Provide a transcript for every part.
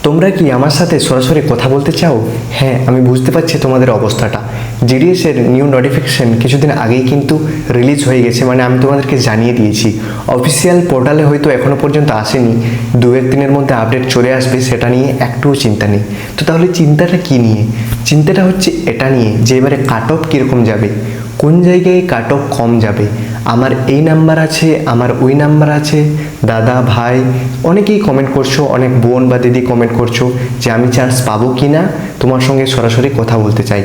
তোমরা কি আমার সাথে সরাসরি কথা বলতে চাও? হ্যাঁ, আমি বুঝতে পারছি তোমাদের অবস্থাটা। জিডিএসের নিউ নোটিফিকেশন কিছুদিন আগেই কিন্তু রিলিজ হয়ে গেছে, মানে আমি তোমাদেরকে জানিয়ে দিয়েছি। অফিসিয়াল পোর্টালে হয়তো এখনও পর্যন্ত আসেনি, দু এক দিনের মধ্যে আপডেট চলে আসবে, সেটা নিয়ে একটুও চিন্তা নেই। তো তাহলে চিন্তাটা কী নিয়ে? চিন্তাটা হচ্ছে এটা নিয়ে যে এবারে কাট অফ কীরকম যাবে, কোন জায়গায় কাট অফ কম যাবে। আমার এই নাম্বার আছে, আমার ওই নাম্বার আছে, দাদা ভাই অনেকেই কমেন্ট করছো, অনেক বোন বা দিদি কমেন্ট করছো যে আমি চান্স পাবো কি না তোমার সঙ্গে সরাসরি কথা বলতে চাই।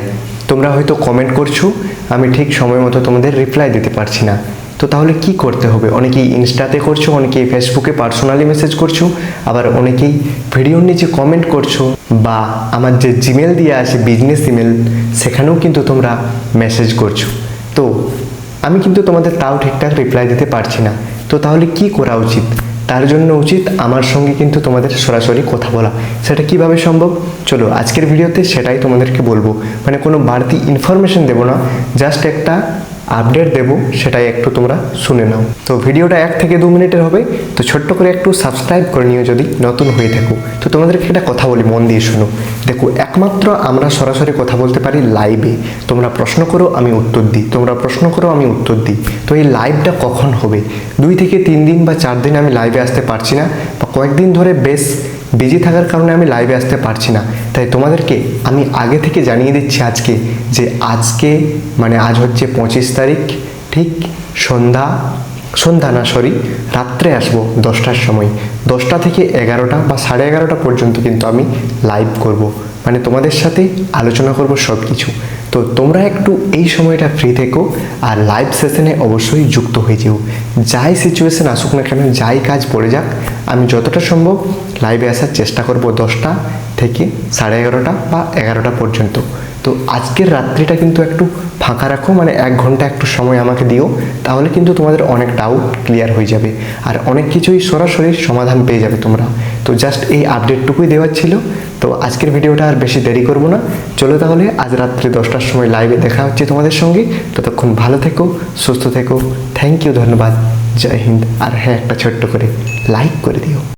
তোমরা হয়তো কমেন্ট করছো, আমি ঠিক সময় মতো তোমাদের রিপ্লাই দিতে পারছি না। তো তাহলে কি করতে হবে? অনেকেই ইনস্টাতে করছো, অনেকেই ফেসবুকে পার্সোনালি মেসেজ করছো, আবার অনেকেই ভিডিওর নিচে কমেন্ট করছো, বা আমার যে জিমেল দিয়ে আছে বিজনেস ইমেল, সেখানেও কিন্তু তোমরা মেসেজ করছো। তো আমি কিন্তু তোমাদের তাও ঠিকঠাক রিপ্লাই দিতে পারছি না। তো তাহলে কি করা উচিত? তার জন্য উচিত আমার সঙ্গে কিন্তু তোমাদের সরাসরি কথা বলা। সেটা কিভাবে সম্ভব? চলো আজকের ভিডিওতে সেটাই তোমাদেরকে বলবো। মানে কোনো বাড়তি ইনফরমেশন দেবো না, জাস্ট একটা আপডেট দেবো, সেটাই একটু তোমরা শুনে নাও। তো ভিডিওটা 1 থেকে 2 মিনিটের হবে, তো ছোট্ট করে একটু সাবস্ক্রাইব করে নিও যদি নতুন হয়ে থাকো। তো তোমাদেরকে একটা কথা বলি, মন দিয়ে শোনো। দেখো, একমাত্র আমরা সরাসরি কথা বলতে পারি লাইভে। তোমরা প্রশ্ন করো, আমি উত্তর দিই, তোমরা প্রশ্ন করো, আমি উত্তর দিই। তো এই লাইভটা কখন হবে? 2 থেকে 3 দিন বা 4 দিন আমি লাইভে আসতে পারছি না, বা কয়েকদিন ধরে বেশ বিজি থাকার কারণে আমি লাইভে আসতে পারছি না। তাই তোমাদেরকে আমি আগে থেকে জানিয়ে দিচ্ছি আজকে, যে আজকে মানে আজ হচ্ছে 25 তারিখ, ঠিক রাত্রে আসবো 10টার সময়। 10টা থেকে 11টা বা 11:30 পর্যন্ত কিন্তু আমি লাইভ করব, মানে তোমাদের সাথে আলোচনা করব সব কিছু। তো তোমরা একটু এই সময়টা ফ্রি থেকো, আর লাইভ সেশনে অবশ্যই যুক্ত হয়ে যেও। যাই সিচুয়েশন আসুক না কেন, যাই কাজ পড়ে যাক, আমি যতটা সম্ভব লাইভে আসার চেষ্টা করব 10টা থেকে 11:30 বা 11টা পর্যন্ত। তো আজকের রাত্রিটা কিন্তু একটু ফাঁকা রাখো, মানে 1 ঘন্টা একটু সময় আমাকে দিও, তাহলে কিন্তু তোমাদের অনেক ডাউট ক্লিয়ার হয়ে যাবে, আর অনেক কিছুই সরাসরি সমাধান পেয়ে যাবে তোমরা। তো জাস্ট এই আপডেটটুকুই দেওয়ার ছিল। তো আজকের ভিডিওটা আর বেশি দেরি করব না, চলো তাহলে আজ রাত্রি 10টার সময় লাইভে দেখা হচ্ছে তোমাদের সঙ্গে। ততক্ষণ ভালো থেকো, সুস্থ থেকো। থ্যাংক ইউ, ধন্যবাদ, জয় হিন্দ। আর হ্যাঁ, একটা ছোট্ট করে লাইক করে দিও।